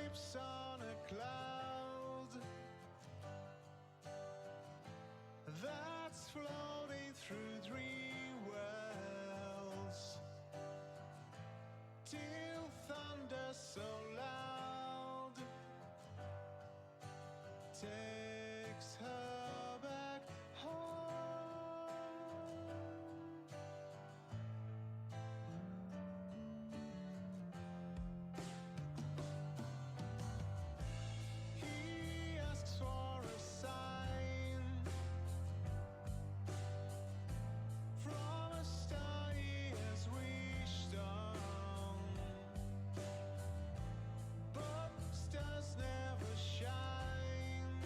lips on a cloud that's floating through dream worlds, till thunder so loud takes her back home. He asks for a sign from a star he has wished on, but stars never shine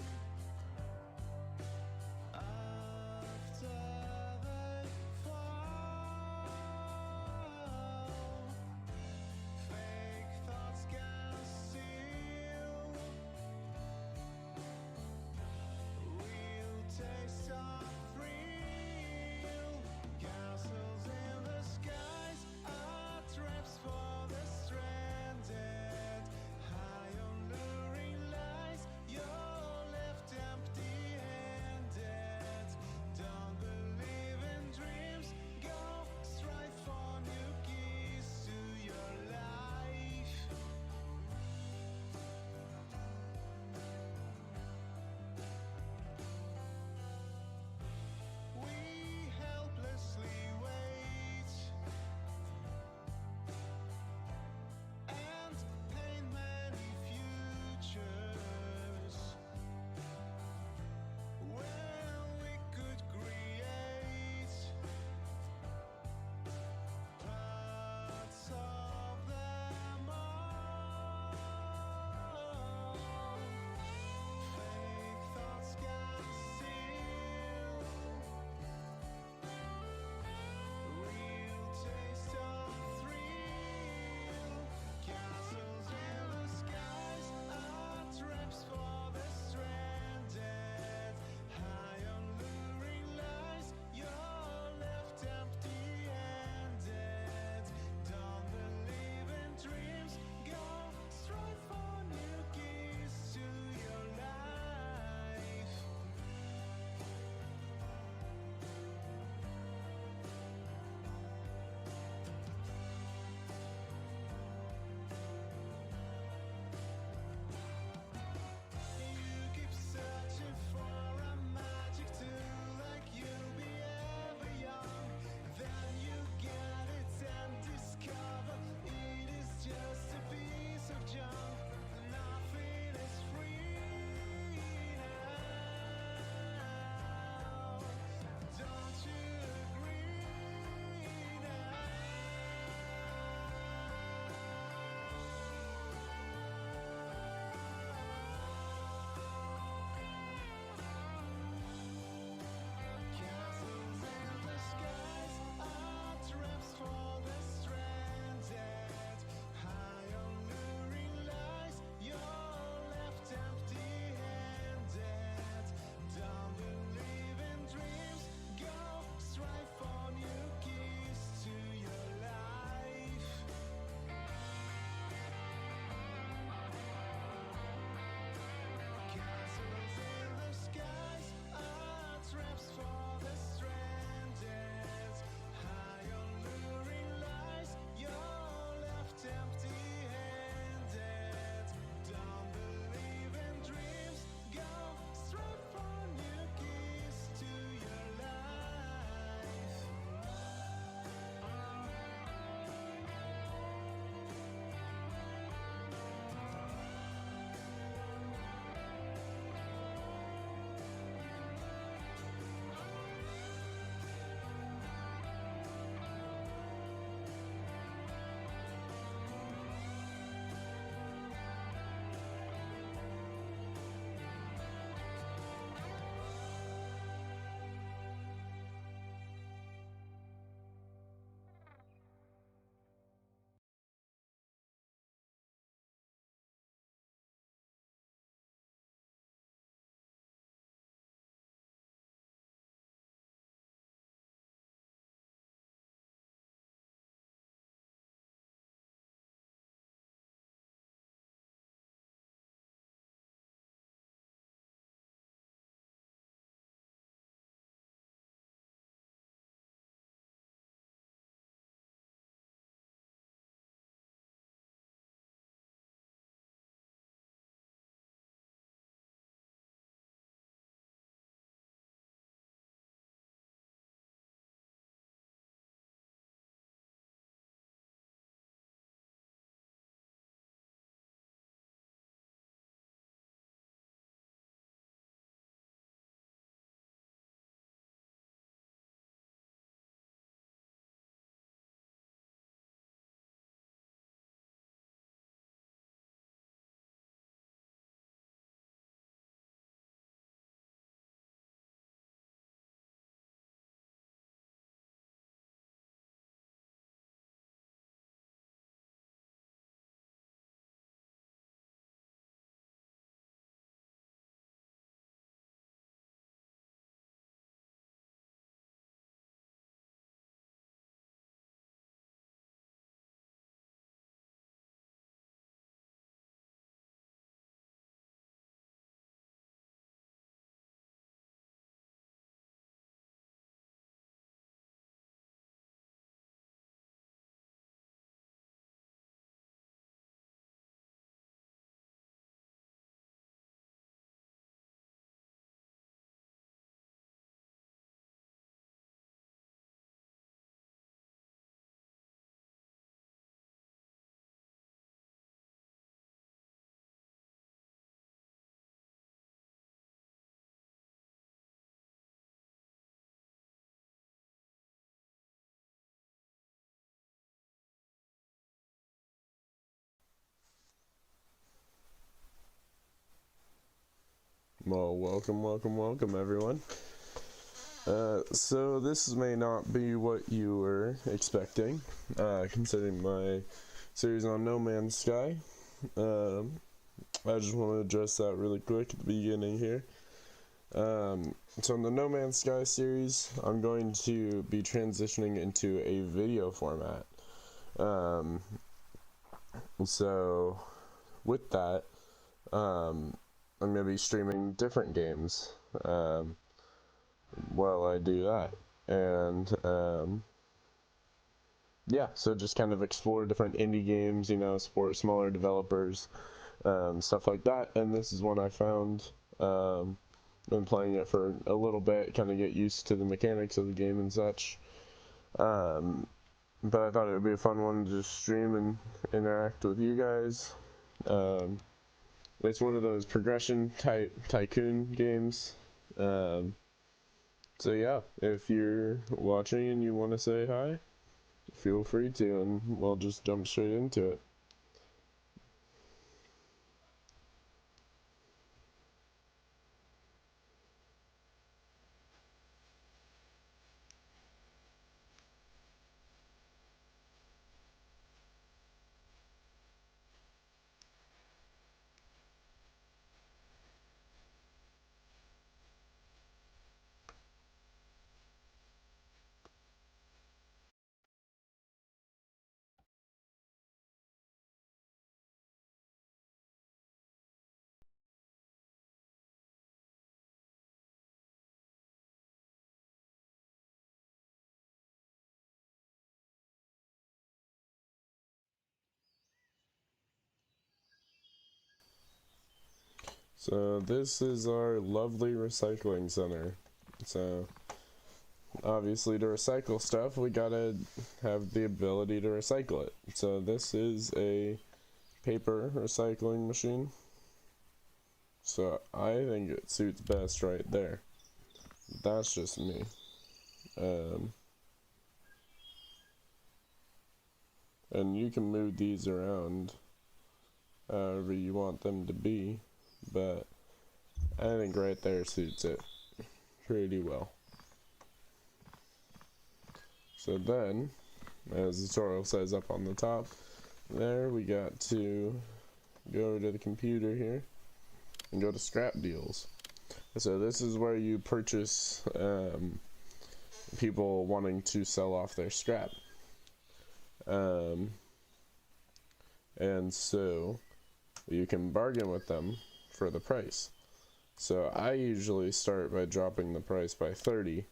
Well, welcome everyone. So this may not be what you were expecting, considering my series on No Man's Sky. I just want to address that really quick at the beginning here. So in the No Man's Sky series, I'm going to be transitioning into a video format. So with that, I'm going to be streaming different games while I do that. And yeah, so just kind of explore different indie games, support smaller developers, stuff like that. And this is one I found. Been playing it for a little bit, kind of get used to the mechanics of the game and such. But I thought it would be a fun one to just stream and interact with you guys. It's one of those progression type tycoon games. So yeah, if you're watching and you want to say hi, feel free to, and we'll just jump straight into it. So this is our lovely recycling center. So obviously to recycle stuff, we gotta have the ability to recycle it. So this is a paper recycling machine. So I think it suits best right there. That's just me. And you can move these around however you want them to be, but I think right there suits it pretty well. So then, as the tutorial says up on the top there, we got to go to the computer here and go to scrap deals. So this is where you purchase people wanting to sell off their scrap. And so you can bargain with them for the price. So I usually start by dropping the price by 30,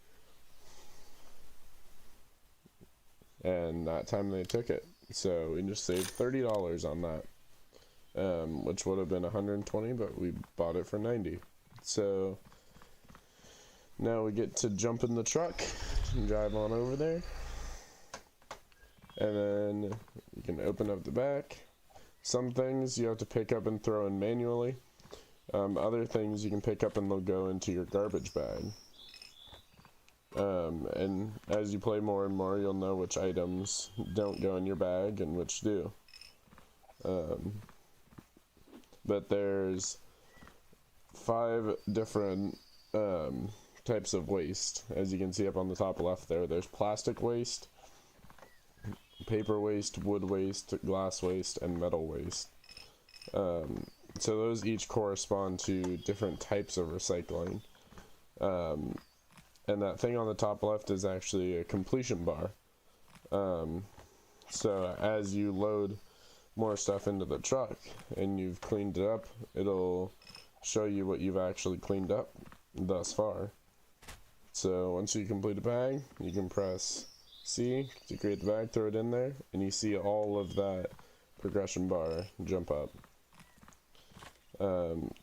and that time they took it. So we just saved $30 on that, which would have been 120, but we bought it for 90. So now we get to jump in the truck and drive on over there, and then you can open up the back. Some things you have to pick up and throw in manually. Other things you can pick up and they'll go into your garbage bag. And as you play more and more, you'll know which items don't go in your bag and which do. But there's 5 different types of waste. As you can see up on the top left there, there's plastic waste, paper waste, wood waste, glass waste, and metal waste. So those each correspond to different types of recycling. And that thing on the top left is actually a completion bar. So as you load more stuff into the truck and you've cleaned it up, it'll show you what you've actually cleaned up thus far. So once you complete a bag, you can press C to create the bag, throw it in there, and you see all of that progression bar jump up.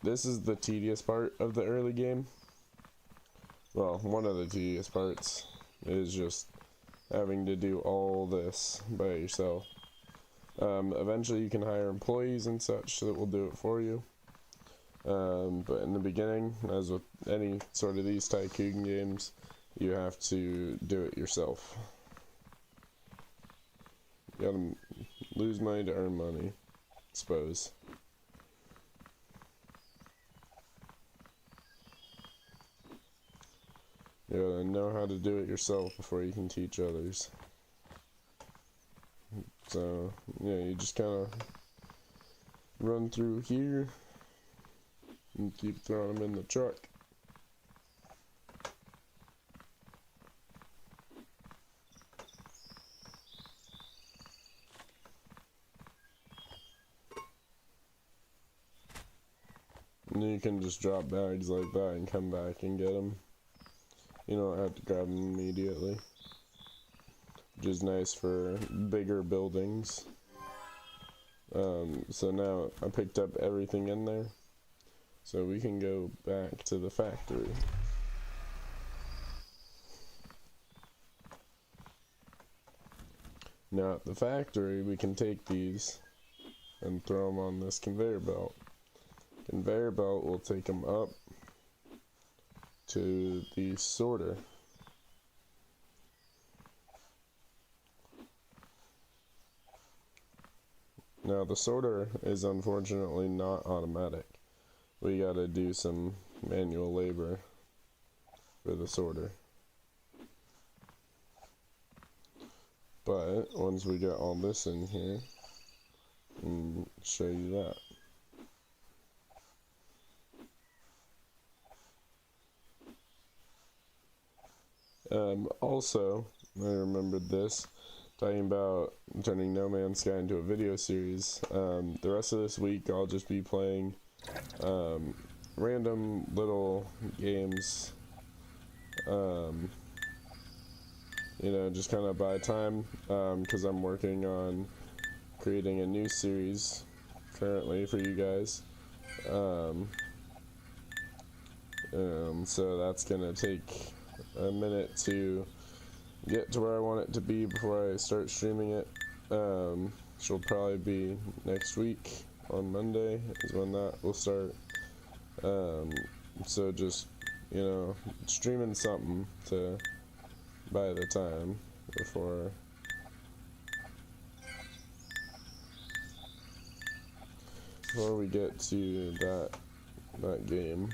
This is the tedious part of the early game. Well, one of the tedious parts is just having to do all this by yourself. Eventually you can hire employees and such that will do it for you. But in the beginning, as with any sort of these tycoon games, you have to do it yourself. You gotta lose money to earn money, I suppose. You gotta know how to do it yourself before you can teach others. So, yeah, you just kind of run through here and keep throwing them in the truck. And then you can just drop bags like that and come back and get them. You don't have to grab them immediately, which is nice for bigger buildings. So now I picked up everything in there, so we can go back to the factory. Now at the factory, we can take these and throw them on this conveyor belt. Conveyor belt will take them up to the sorter. Now the sorter is unfortunately not automatic. We gotta do some manual labor for the sorter. But once we get all this in here, I'll show you that. Also, I remembered this, talking about turning No Man's Sky into a video series. The rest of this week I'll just be playing random little games, you know, just kind of by time, because I'm working on creating a new series currently for you guys. So that's gonna take a minute to get to where I want it to be before I start streaming it. She'll probably be next week on Monday is when that will start. So just, you know, streaming something to by the time before we get to that game.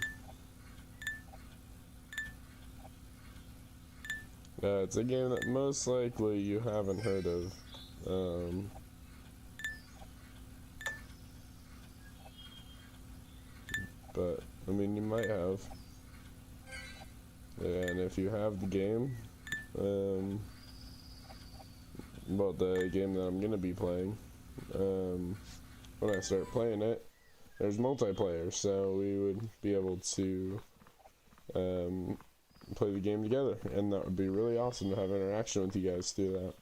It's a game that most likely you haven't heard of. But, I mean, you might have. And if you have the game, well, the game that I'm gonna be playing, when I start playing it, there's multiplayer, so we would be able to, play the game together, and that would be really awesome to have interaction with you guys through that.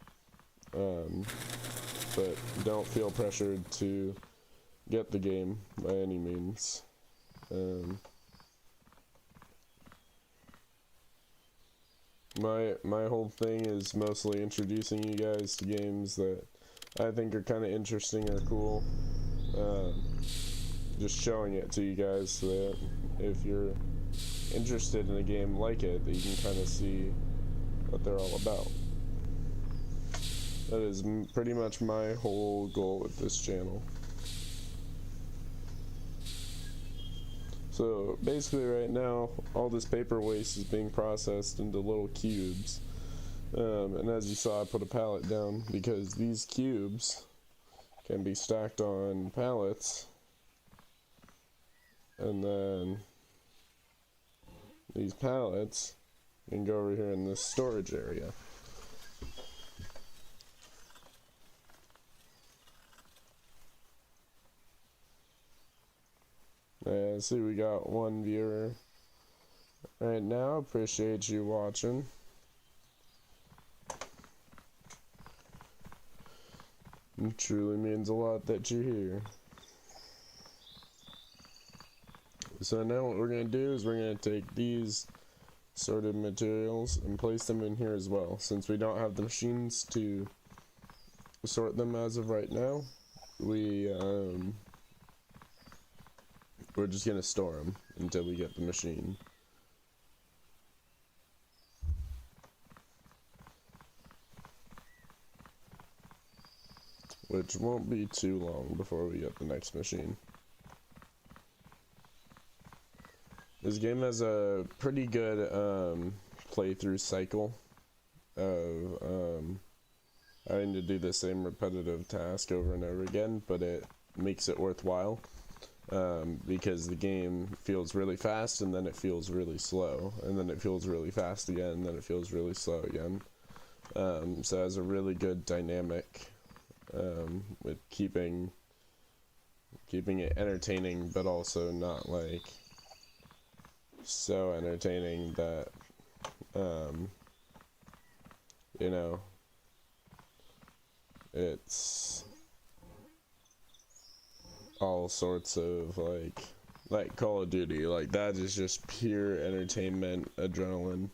But don't feel pressured to get the game by any means. My whole thing is mostly introducing you guys to games that I think are kind of interesting or cool. Just showing it to you guys so that if you're interested in a game like it, that you can kind of see what they're all about. That is pretty much my whole goal with this channel. So basically right now, all this paper waste is being processed into little cubes. And as you saw, I put a pallet down because these cubes can be stacked on pallets, and then these pallets can go over here in this storage area. See, we got one viewer right now. Appreciate you watching. It truly means a lot that you're here. So now what we're going to do is we're going to take these sorted materials and place them in here as well. Since we don't have the machines to sort them as of right now, we're just going to store them until we get the machine. Which won't be too long before we get the next machine. This game has a pretty good playthrough cycle of having to do the same repetitive task over and over again, but it makes it worthwhile because the game feels really fast and then it feels really slow, and then it feels really fast again, and then it feels really slow again. So it has a really good dynamic with keeping it entertaining, but also not like so entertaining that you know, it's all sorts of like Call of Duty, like that is just pure entertainment, adrenaline,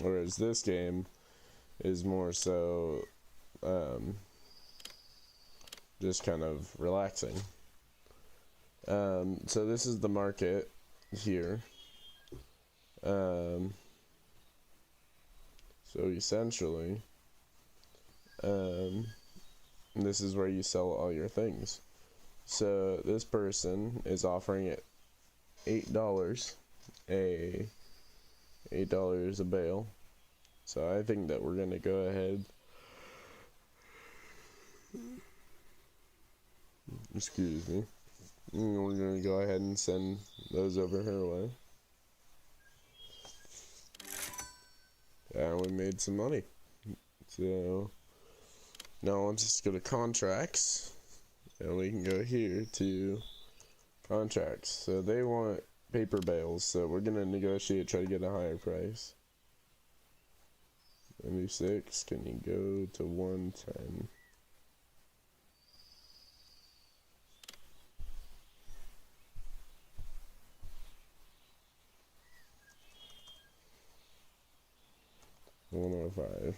whereas this game is more so just kind of relaxing. So this is the market here. So essentially, this is where you sell all your things. So this person is offering it $8 a bale. So I think that we're gonna go ahead. Excuse me. We're gonna go ahead and send those over her way. And we made some money. So now let's just go to contracts, and we can go here to contracts. So they want paper bales, so we're gonna negotiate, try to get a higher price. 96, can you go to 110? $105.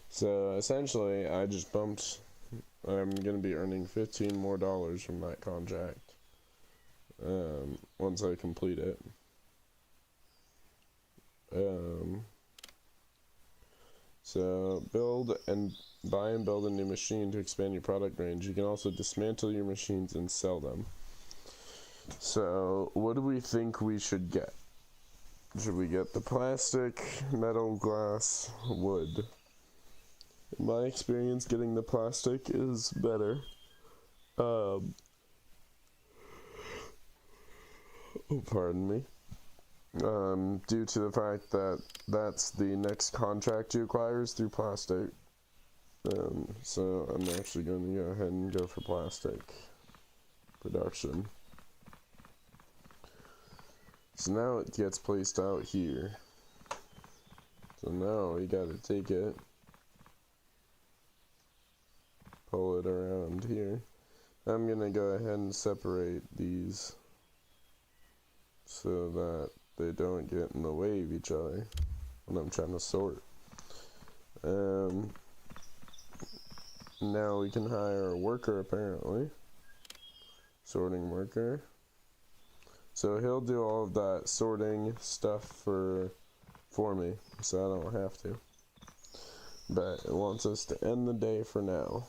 So essentially, I just bumped. I'm gonna be earning $15 more from that contract once I complete it. So buy and build a new machine to expand your product range. You can also dismantle your machines and sell them. So what do we think we should get? Should we get the plastic, metal, glass, wood? In my experience, getting the plastic is better. Oh, pardon me. Due to the fact that that's the next contract you acquire is through plastic. So I'm actually going to go ahead and go for plastic production. So now it gets placed out here. So now we gotta take it, pull it around here. I'm gonna go ahead and separate these so that they don't get in the way of each other when I'm trying to sort. Now we can hire a worker, apparently. Sorting worker. So he'll do all of that sorting stuff for me, so I don't have to. But it wants us to end the day for now.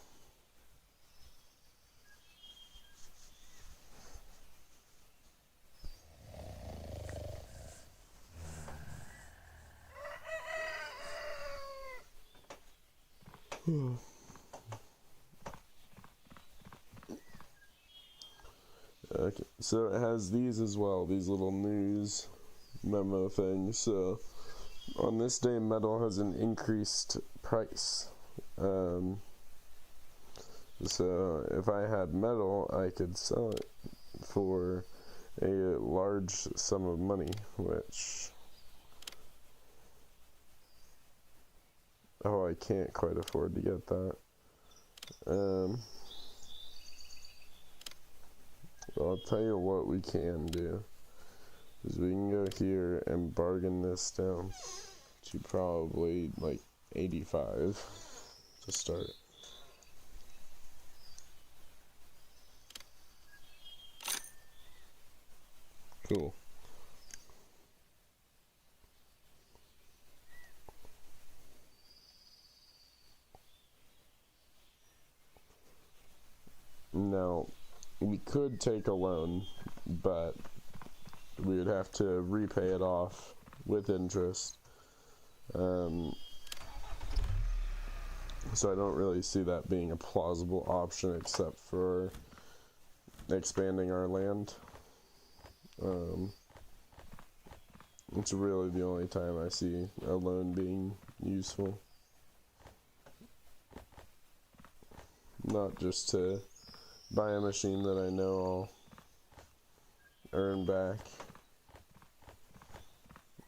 Okay, so it has these as well, these little news memo things. So on this day, metal has an increased price. So if I had metal, I could sell it for a large sum of money, which, oh, I can't quite afford to get that. Well, I'll tell you what we can do is we can go here and bargain this down to probably like 85 to start. Cool. Now, we could take a loan, but we would have to repay it off with interest. So I don't really see that being a plausible option except for expanding our land. It's really the only time I see a loan being useful. Not just to buy a machine that I know I'll earn back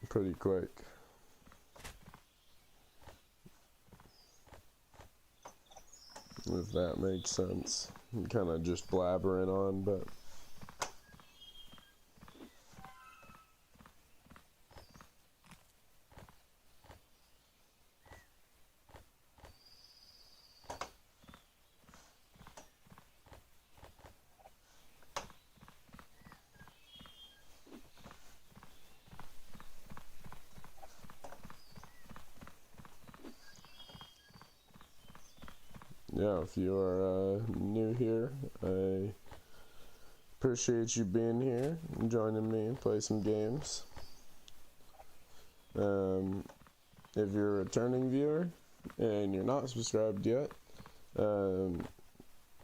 pretty quick. If that makes sense. I'm kind of just blabbering on, but yeah, if you are new here, I appreciate you being here and joining me and play some games. If you're a returning viewer and you're not subscribed yet, I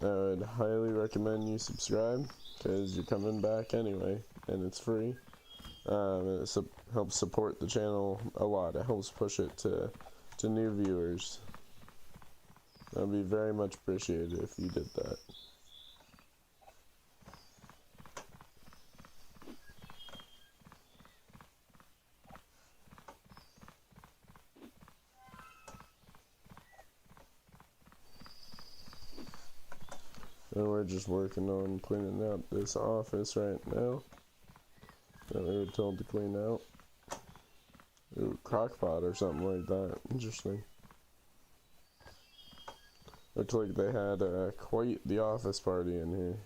would highly recommend you subscribe because you're coming back anyway and it's free. It helps support the channel a lot. It helps push it to new viewers. That'd be very much appreciated if you did that. And we're just working on cleaning out this office right now that we were told to clean out. Ooh, crockpot or something like that. Interesting. Looked like they had quite the office party in here.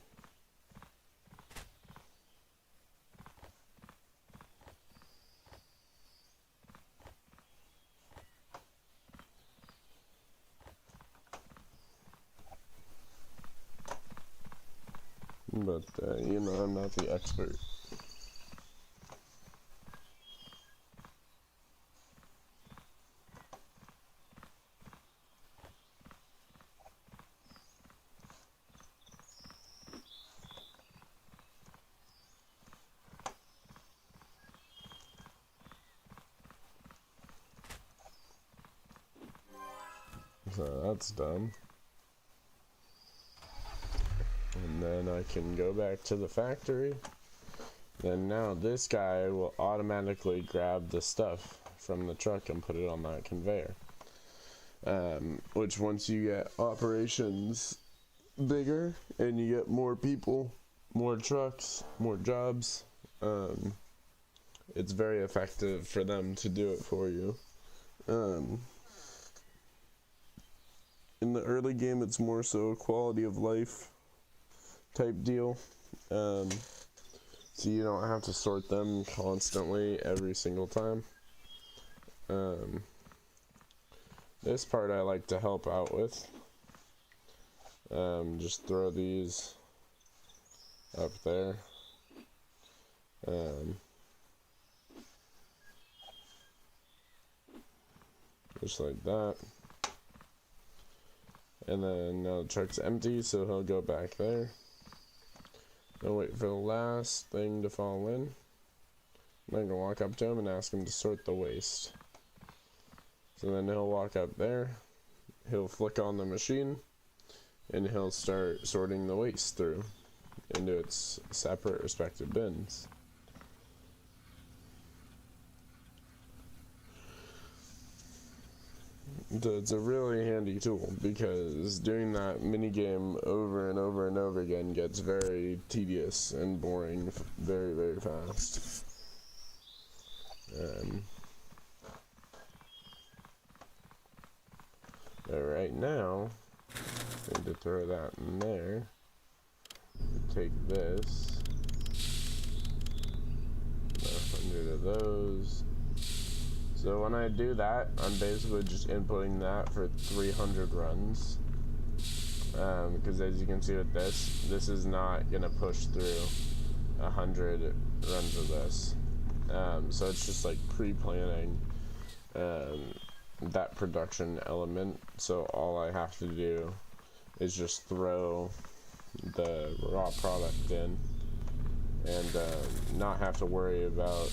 But, you know, I'm not the expert. So that's done. And then I can go back to the factory. Then now this guy will automatically grab the stuff from the truck and put it on that conveyor. Which once you get operations bigger and you get more people, more trucks, more jobs, it's very effective for them to do it for you. In the early game, it's more so a quality of life type deal. So you don't have to sort them constantly every single time. This part I like to help out with. Just throw these up there. Just like that. And then now the truck's empty, so he'll go back there. I'll wait for the last thing to fall in. I'm gonna walk up to him and ask him to sort the waste. So then he'll walk up there, he'll flick on the machine, and he'll start sorting the waste through into its separate respective bins. It's a really handy tool because doing that mini game over and over and over again gets very tedious and boring very, very fast. But right now, I need to throw that in there. Take this, 100 of those. So when I do that, I'm basically just inputting that for 300 runs. because as you can see with this is not gonna push through 100 runs of this. So it's just like pre-planning that production element. So all I have to do is just throw the raw product in and not have to worry about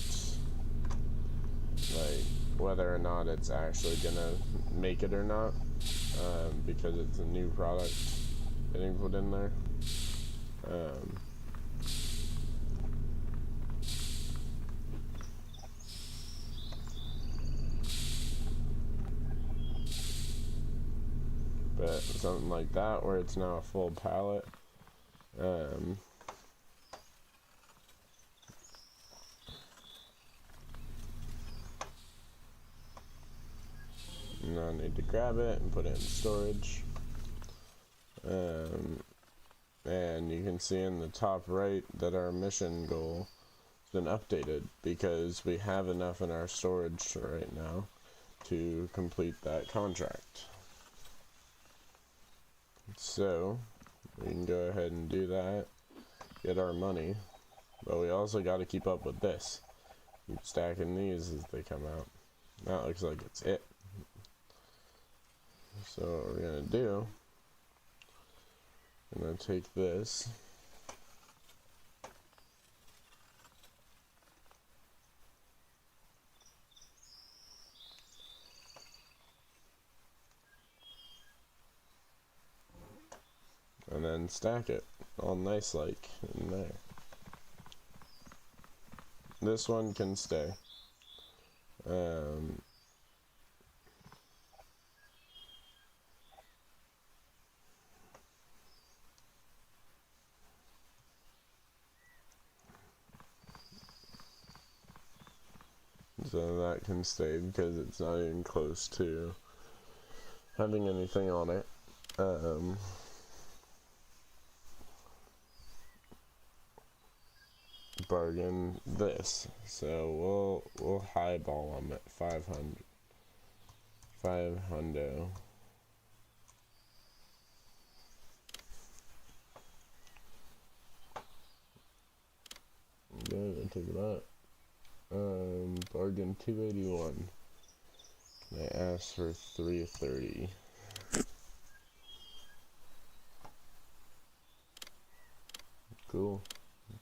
like whether or not it's actually gonna make it or not, because it's a new product getting put in there. But something like that where it's now a full pallet, now I need to grab it and put it in storage. And you can see in the top right that our mission goal has been updated because we have enough in our storage right now to complete that contract. So we can go ahead and do that, get our money, but we also got to keep up with this. Keep stacking these as they come out. That looks like it's it. So what we're gonna do, I'm gonna take this, and then stack it all nice like in there. This one can stay. So that can stay because it's not even close to having anything on it. Bargain this, so we'll highball them at 500. Good, I'll take that. Bargain 281. I asked for 330. Cool.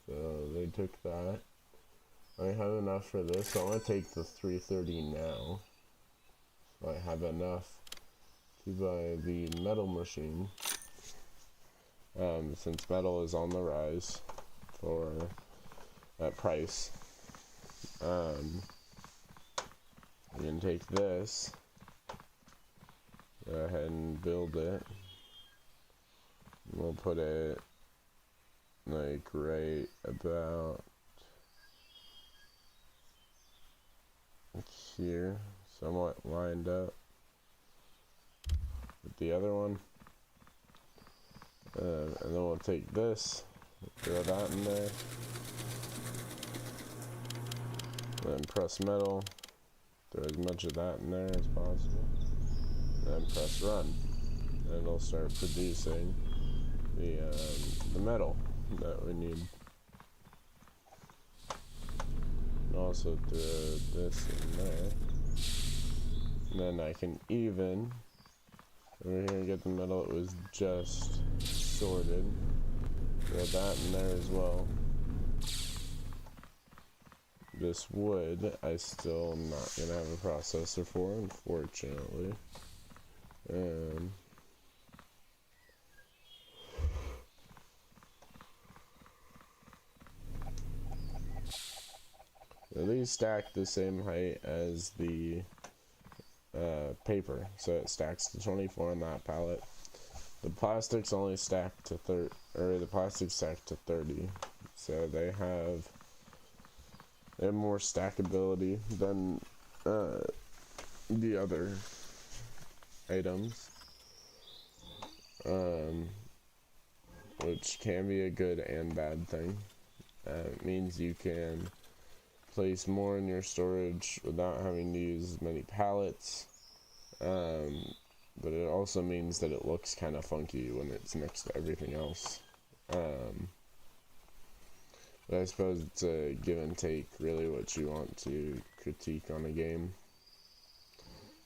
So they took that. I have enough for this, so I want to take the 330 now. So I have enough to buy the metal machine. Since metal is on the rise for that price. We can take this, go ahead and build it. We'll put it like right about here, somewhat lined up with the other one. And then we'll take this, throw that in there, then press metal, throw as much of that in there as possible, then press run, and it'll start producing the metal that we need. And also throw this in there, and then I can even over here and get the metal. It was just sorted. Throw that in there as well. This wood I still am not gonna have a processor for, unfortunately. These stack the same height as the paper, so it stacks to 24 on that pallet. The plastics only stack to the plastics stack to 30, so they have more stackability than the other items, which can be a good and bad thing. It means you can place more in your storage without having to use as many pallets, but it also means that it looks kind of funky when it's next to everything else. But I suppose it's a give and take, really, what you want to critique on a game.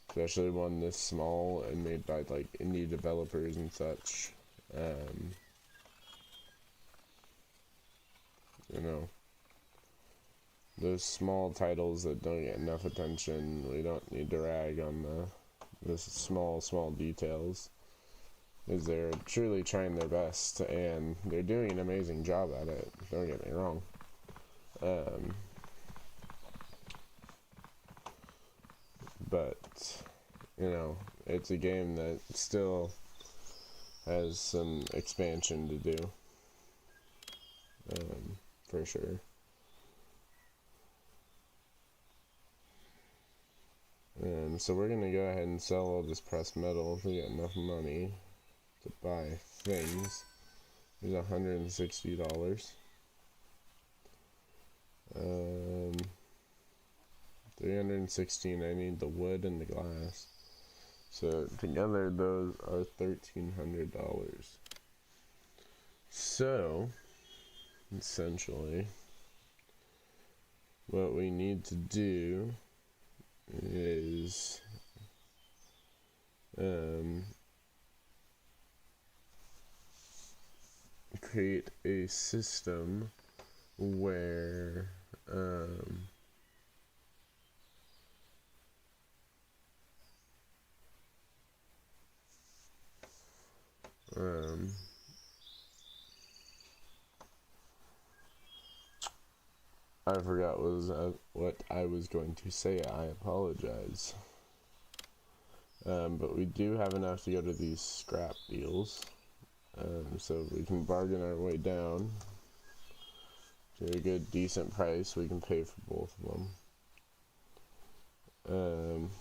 Especially one this small and made by, like, indie developers and such. You know, those small titles that don't get enough attention, we don't need to rag on the small details. Because they're truly trying their best, and they're doing an amazing job at it, don't get me wrong. But, you know, it's a game that still has some expansion to do. For sure. So we're gonna go ahead and sell all this pressed metal if we get enough money to buy things. There's $160. 316. I need the wood and the glass. So together those are $1,300. So essentially what we need to do is create a system where I forgot what I was going to say. I apologize. But we do have enough to go to these scrap deals. So we can bargain our way down to a good, decent price. We can pay for both of them.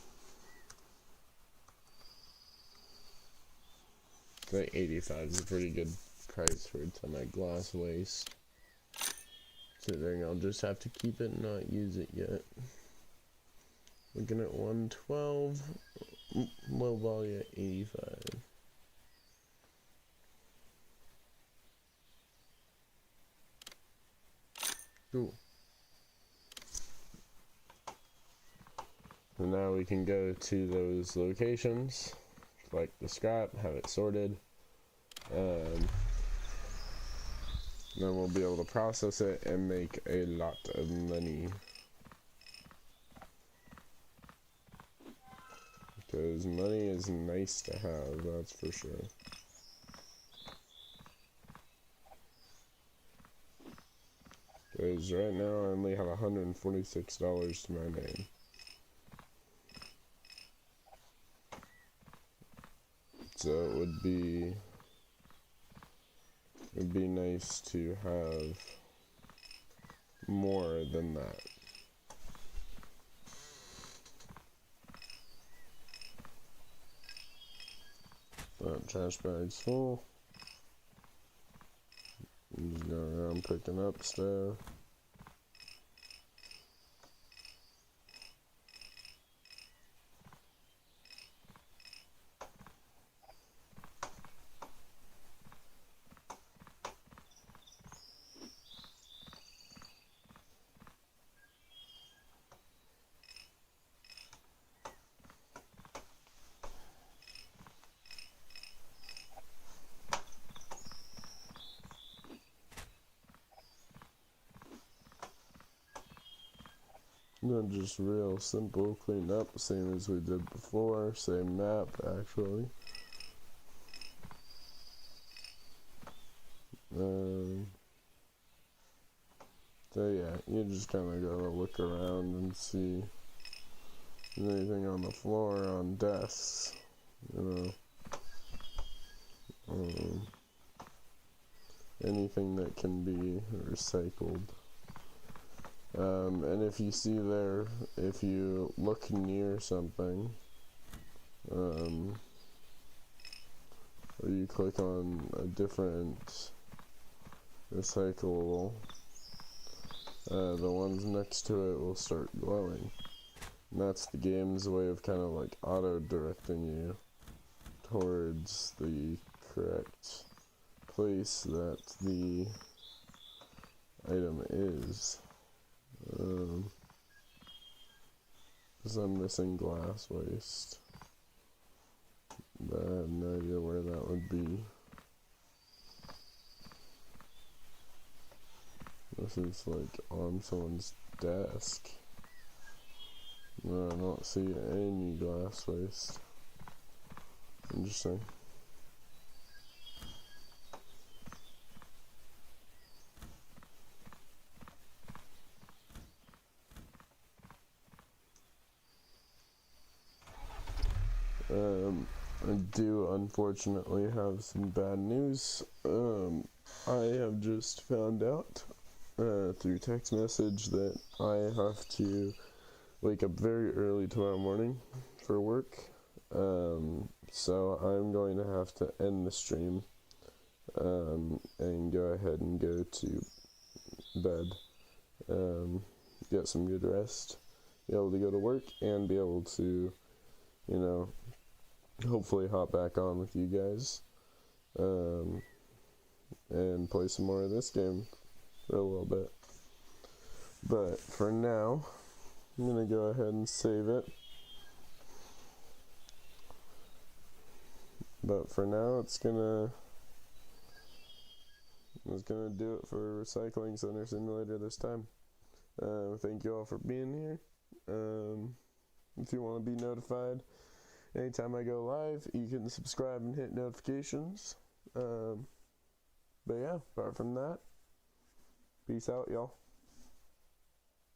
I think 85 is a pretty good price for a ton of glass waste. Considering I'll just have to keep it and not use it yet. Looking at 112, low volume at 85. Cool. So now we can go to those locations, collect the scrap, have it sorted. Then we'll be able to process it and make a lot of money. Because money is nice to have, that's for sure. Because right now I only have $146 to my name. So it'd be nice to have more than that. Trash bag's full. I'm just going around picking up stuff. Not just real simple clean up, same as we did before, same map actually. So yeah, you just kind of gotta look around and see if there's anything on the floor, on desks, you know, anything that can be recycled. And if you see there, if you look near something, or you click on a different recyclable, the ones next to it will start glowing. And that's the game's way of kind of like auto-directing you towards the correct place that the item is. Because I'm missing glass waste. But I have no idea where that would be. This is like on someone's desk. No, I don't see any glass waste. Interesting. I do unfortunately have some bad news. I have just found out through text message that I have to wake up very early tomorrow morning for work. So I'm going to have to end the stream and go ahead and go to bed, get some good rest, be able to go to work, and be able to, you know, hopefully hop back on with you guys and play some more of this game for a little bit. But for now, I'm gonna go ahead and save it. But for now, it's gonna do it for Recycling Center Simulator this time. Thank you all for being here. If you want to be notified anytime I go live, you can subscribe and hit notifications. But yeah, apart from that, peace out, y'all.